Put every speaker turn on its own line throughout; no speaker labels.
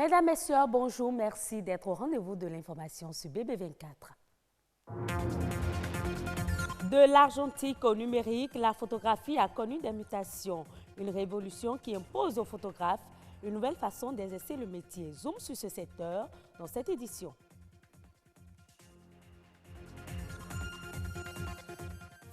Mesdames, Messieurs, bonjour, merci d'être au rendez-vous de l'information sur BB24. De l'argentique au numérique, la photographie a connu des mutations. Une révolution qui impose aux photographes une nouvelle façon d'exercer le métier. Zoom sur ce secteur dans cette édition.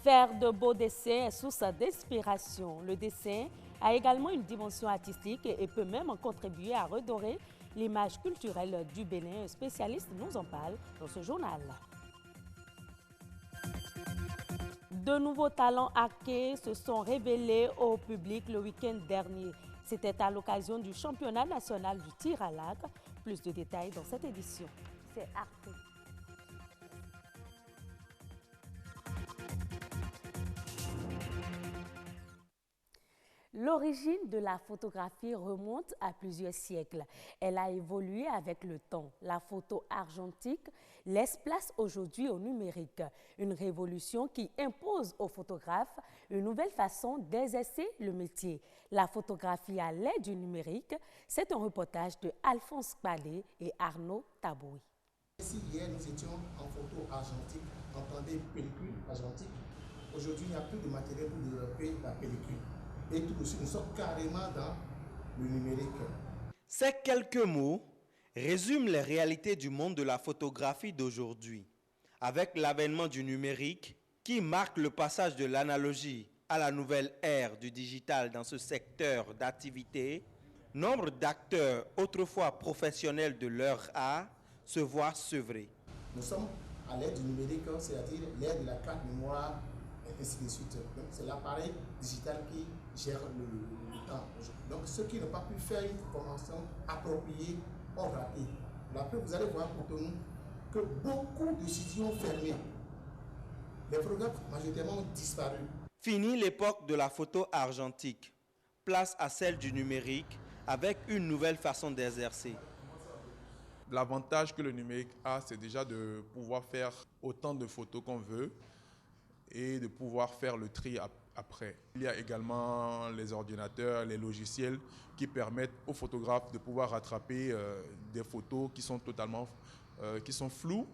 Faire de beaux dessins est source d'inspiration. Le dessin a également une dimension artistique et peut même contribuer à redorer l'image culturelle du Bénin. Un spécialiste nous en parle dans ce journal. De nouveaux talents hackés se sont révélés au public le week-end dernier. C'était à l'occasion du championnat national du tir à l'arc. Plus de détails dans cette édition. C'est Arte. L'origine de la photographie remonte à plusieurs siècles. Elle a évolué avec le temps. La photo argentique laisse place aujourd'hui au numérique. Une révolution qui impose aux photographes une nouvelle façon d'exercer le métier. La photographie à l'aide du numérique, c'est un reportage de Alphonse Palais et Arnaud Taboui.
Ici, hier, nous étions en photo argentique, entendez pellicule argentique. Aujourd'hui, il n'y a plus de matériel pour développer la pellicule. Et tout de suite, nous sommes carrément dans le numérique.
Ces quelques mots résument les réalités du monde de la photographie d'aujourd'hui. Avec l'avènement du numérique, qui marque le passage de l'analogie à la nouvelle ère du digital dans ce secteur d'activité, nombre d'acteurs autrefois professionnels de leur art se voient sevrés.
Nous sommes à l'ère du numérique, c'est-à-dire l'ère de la carte mémoire, et ainsi de suite. C'est l'appareil digital qui gère le temps. Donc ceux qui n'ont pas pu faire une formation appropriée ont raté. Après, vous allez voir pour nous que beaucoup de studios ont fermé. Les photographes majoritairement ont disparu.
Fini l'époque de la photo argentique. Place à celle du numérique avec une nouvelle façon d'exercer.
L'avantage que le numérique a, c'est déjà de pouvoir faire autant de photos qu'on veut et de pouvoir faire le tri après. Il y a également les ordinateurs, les logiciels qui permettent aux photographes de pouvoir rattraper des photos qui sont totalement qui sont floues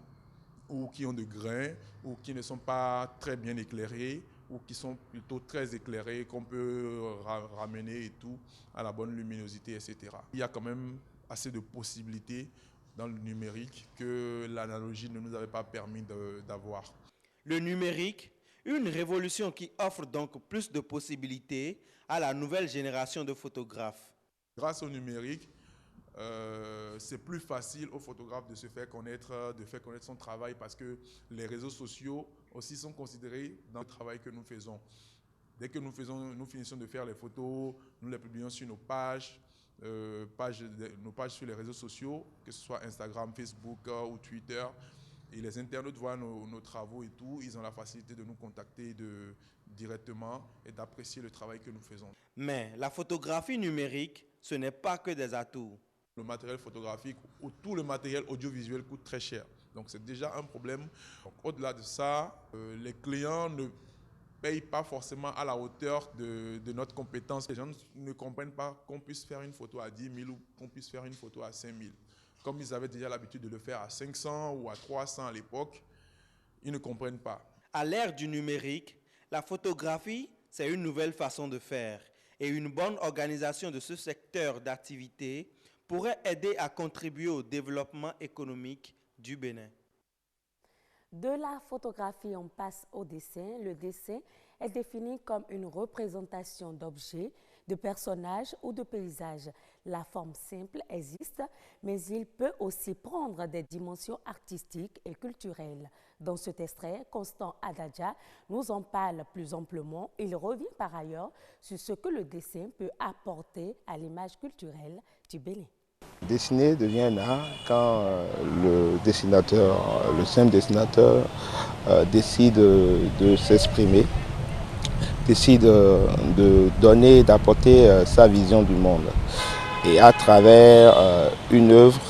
ou qui ont des grains ou qui ne sont pas très bien éclairées ou qui sont plutôt très éclairées, qu'on peut ramener et tout à la bonne luminosité, etc. Il y a quand même assez de possibilités dans le numérique que l'analogie ne nous avait pas permis d'avoir.
Le numérique, une révolution qui offre donc plus de possibilités à la nouvelle génération de photographes.
Grâce au numérique, c'est plus facile aux photographes de se faire connaître, de faire connaître son travail parce que les réseaux sociaux aussi sont considérés dans le travail que nous faisons. Dès que nous finissons de faire les photos, nous les publions sur nos pages sur les réseaux sociaux, que ce soit Instagram, Facebook ou Twitter. Et les internautes voient nos travaux et tout, ils ont la facilité de nous contacter directement et d'apprécier le travail que nous faisons.
Mais la photographie numérique, ce n'est pas que des atouts.
Le matériel photographique ou tout le matériel audiovisuel coûte très cher. Donc c'est déjà un problème. Au-delà de ça, les clients ne payent pas forcément à la hauteur de notre compétence. Les gens ne comprennent pas qu'on puisse faire une photo à 10 000 ou qu'on puisse faire une photo à 5 000. Comme ils avaient déjà l'habitude de le faire à 500 ou à 300 à l'époque, ils ne comprennent pas.
À l'ère du numérique, la photographie, c'est une nouvelle façon de faire. Et une bonne organisation de ce secteur d'activité pourrait aider à contribuer au développement économique du Bénin.
De la photographie, on passe au dessin. Le dessin est défini comme une représentation d'objets, de personnages ou de paysages. La forme simple existe, mais il peut aussi prendre des dimensions artistiques et culturelles. Dans cet extrait, Constant Adadja nous en parle plus amplement. Il revient par ailleurs sur ce que le dessin peut apporter à l'image culturelle du Bénin.
Dessiner devient un art quand le simple dessinateur décide de s'exprimer, décide de donner, d'apporter sa vision du monde. Et à travers une œuvre,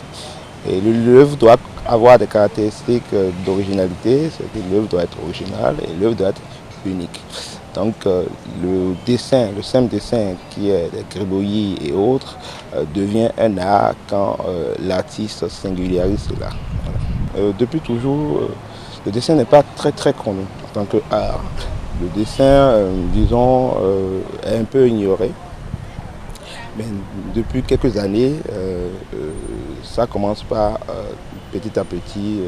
et l'œuvre doit avoir des caractéristiques d'originalité, c'est-à-dire l'œuvre doit être originale et l'œuvre doit être unique. Donc le dessin, le simple dessin qui est des gribouillis et autres, devient un art quand l'artiste singularise cela. Voilà. Depuis toujours, le dessin n'est pas très connu en tant qu'art. Le dessin, disons, est un peu ignoré. Mais depuis quelques années, ça commence par petit à petit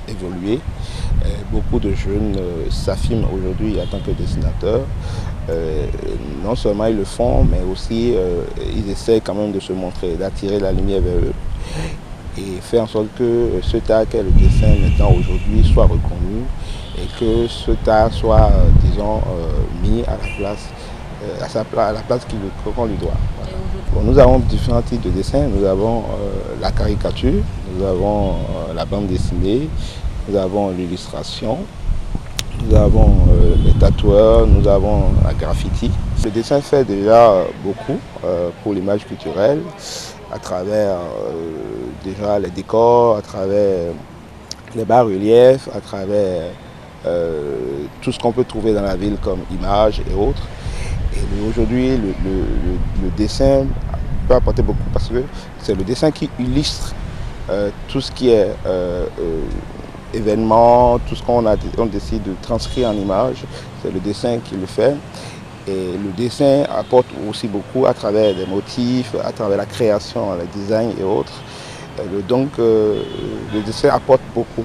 évoluer. Beaucoup de jeunes s'affirment aujourd'hui en tant que dessinateurs. Non seulement ils le font, mais aussi ils essaient quand même de se montrer, d'attirer la lumière vers eux et faire en sorte que ce art qu'est le dessin maintenant aujourd'hui soit reconnu et que ce art soit, disons, mis à la place. À la place qu'on lui doit. Voilà. Bon, nous avons différents types de dessins. Nous avons la caricature, nous avons la bande dessinée, nous avons l'illustration, nous avons les tatoueurs, nous avons la graffiti. Le dessin fait déjà beaucoup pour l'image culturelle, à travers déjà les décors, à travers les bas-reliefs, à travers tout ce qu'on peut trouver dans la ville comme images et autres. Et aujourd'hui, le dessin peut apporter beaucoup parce que c'est le dessin qui illustre tout ce qui est événement, tout ce qu'on décide de transcrire en image, c'est le dessin qui le fait. Et le dessin apporte aussi beaucoup à travers des motifs, à travers la création, le design et autres. Donc le dessin apporte beaucoup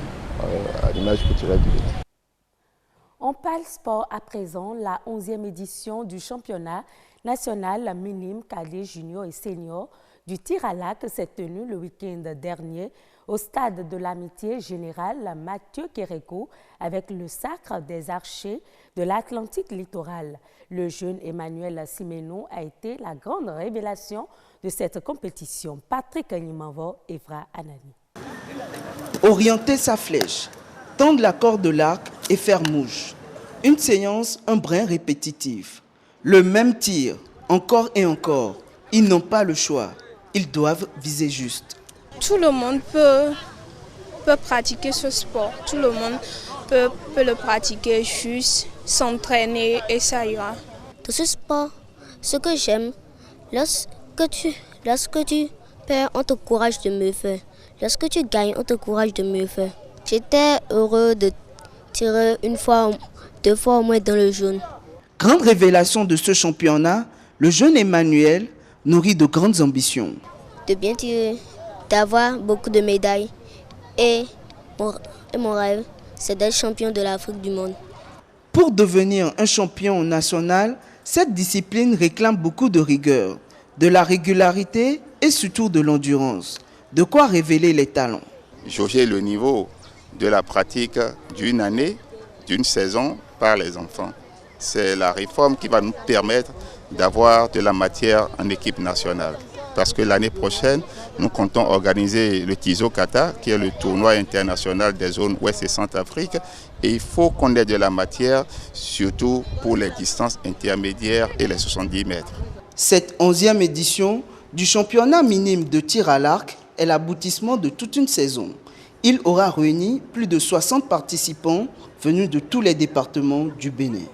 à l'image culturelle du Bénin.
On parle sport à présent, la 11e édition du championnat national minime, cadet, junior et senior du tir à l'arc s'est tenue le week-end dernier au stade de l'Amitié Générale Mathieu Kérékou avec le sacre des archers de l'Atlantique littoral. Le jeune Emmanuel Siménon a été la grande révélation de cette compétition. Patrick Animanvo, Evra Anani.
Orienter sa flèche, tendre la corde de l'arc et faire mouche. Une séance un brin répétitive. Le même tir, encore et encore. Ils n'ont pas le choix. Ils doivent viser juste.
Tout le monde peut pratiquer ce sport. Tout le monde peut le pratiquer juste, s'entraîner et ça ira.
Dans ce sport, ce que j'aime, lorsque tu perds, on t'encourage de mieux faire. Lorsque tu gagnes, on t'encourage de mieux faire. J'étais heureux de tirer une fois, 2 fois au moins dans le jaune.
Grande révélation de ce championnat, le jeune Emmanuel nourrit de grandes ambitions.
De bien tirer, d'avoir beaucoup de médailles et mon rêve, c'est d'être champion de l'Afrique du monde.
Pour devenir un champion national, cette discipline réclame beaucoup de rigueur, de la régularité et surtout de l'endurance. De quoi révéler les talents.
Jauger le niveau de la pratique d'une année, d'une saison par les enfants. C'est la réforme qui va nous permettre d'avoir de la matière en équipe nationale. Parce que l'année prochaine, nous comptons organiser le Tizo Kata, qui est le tournoi international des zones Ouest et Centrafrique. Et il faut qu'on ait de la matière, surtout pour les distances intermédiaires et les 70 mètres.
Cette 11e édition du championnat minime de tir à l'arc est l'aboutissement de toute une saison. Il aura réuni plus de 60 participants venus de tous les départements du Bénin.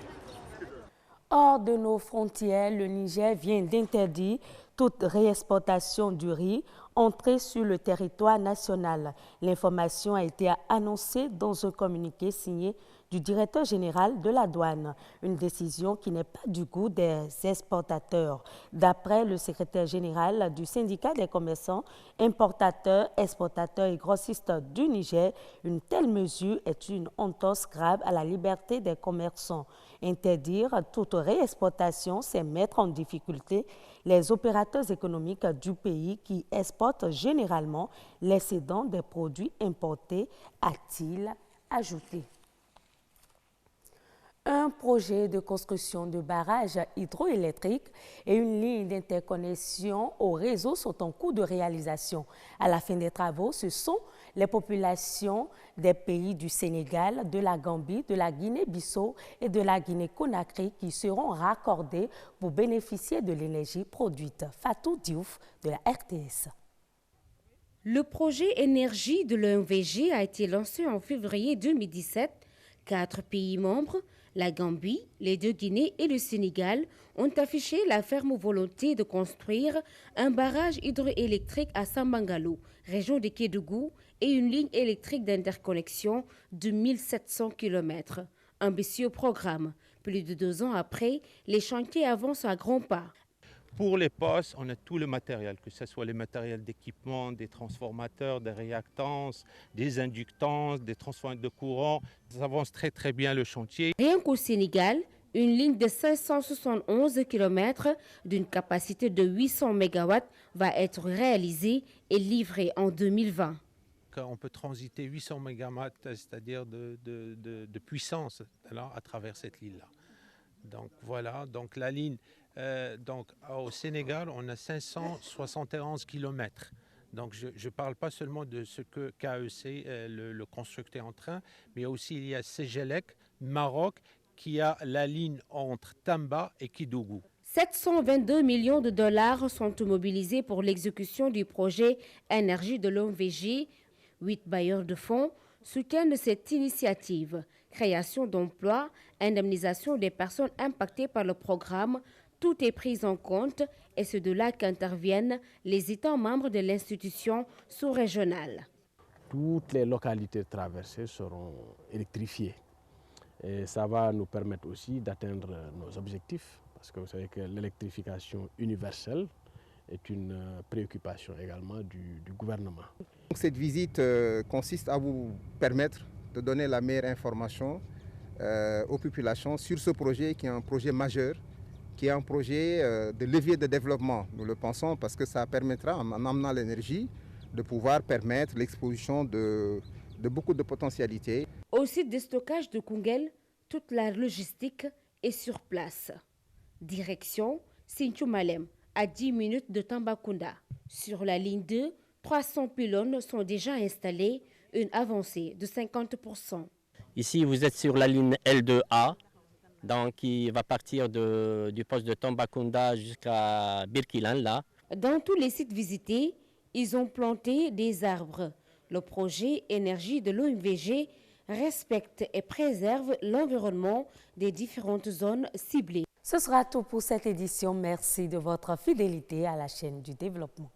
Hors de nos frontières, le Niger vient d'interdire toute réexportation du riz entré sur le territoire national. L'information a été annoncée dans un communiqué signé du directeur général de la douane. Une décision qui n'est pas du goût des exportateurs. D'après le secrétaire général du syndicat des commerçants, importateurs, exportateurs et grossistes du Niger, une telle mesure est une entorse grave à la liberté des commerçants. Interdire toute réexportation, c'est mettre en difficulté les opérateurs économiques du pays qui exportent généralement l'excédent des produits importés, a-t-il ajouté. Un projet de construction de barrages hydroélectriques et une ligne d'interconnexion au réseau sont en cours de réalisation. À la fin des travaux, ce sont les populations des pays du Sénégal, de la Gambie, de la Guinée-Bissau et de la Guinée-Conakry qui seront raccordées pour bénéficier de l'énergie produite. Fatou Diouf de la RTS.
Le projet énergie de l'OMVG a été lancé en février 2017. 4 pays membres,
La Gambie, les deux Guinées et le Sénégal ont affiché la ferme volonté de construire un barrage hydroélectrique à Sambangalo, région de Kédougou, et une ligne électrique d'interconnexion de 1700 km. Ambitieux programme. Plus de 2 ans après, les chantiers avancent à grands pas.
Pour les postes, on a tout le matériel, que ce soit les matériels d'équipement, des transformateurs, des réactances, des inductances, des transformateurs de courant. Ça avance très très bien le chantier.
Rien qu'au Sénégal, une ligne de 571 km d'une capacité de 800 MW va être réalisée et livrée en 2020.
On peut transiter 800 MW, c'est-à-dire de puissance là, à travers cette ligne-là. Donc voilà, donc la ligne, au Sénégal, on a 571 km. Donc je ne parle pas seulement de ce que KEC, le constructeur en train, mais aussi il y a Ségelec, Maroc, qui a la ligne entre Tamba et Kédougou.
722 millions de dollars sont mobilisés pour l'exécution du projet Énergie de l'OMVG. 8 bailleurs de fonds soutiennent cette initiative. Création d'emplois, indemnisation des personnes impactées par le programme, tout est pris en compte et c'est de là qu'interviennent les États membres de l'institution sous-régionale.
Toutes les localités traversées seront électrifiées. Et ça va nous permettre aussi d'atteindre nos objectifs, parce que vous savez que l'électrification universelle est une préoccupation également du gouvernement.
Cette visite consiste à vous permettre de donner la meilleure information aux populations sur ce projet qui est un projet majeur, qui est un projet de levier de développement. Nous le pensons parce que ça permettra, en amenant l'énergie, de pouvoir permettre l'exposition de beaucoup de potentialités.
Au site de stockage de Koungheul, toute la logistique est sur place. Direction Sinthiou Malem, à 10 minutes de Tambacounda. Sur la ligne 2, 300 pylônes sont déjà installés, une avancée de 50%.
Ici, vous êtes sur la ligne L2A, donc qui va partir du poste de Tambacounda jusqu'à Birkilan, là.
Dans tous les sites visités, ils ont planté des arbres. Le projet Énergie de l'OMVG respecte et préserve l'environnement des différentes zones ciblées.
Ce sera tout pour cette édition. Merci de votre fidélité à la chaîne du développement.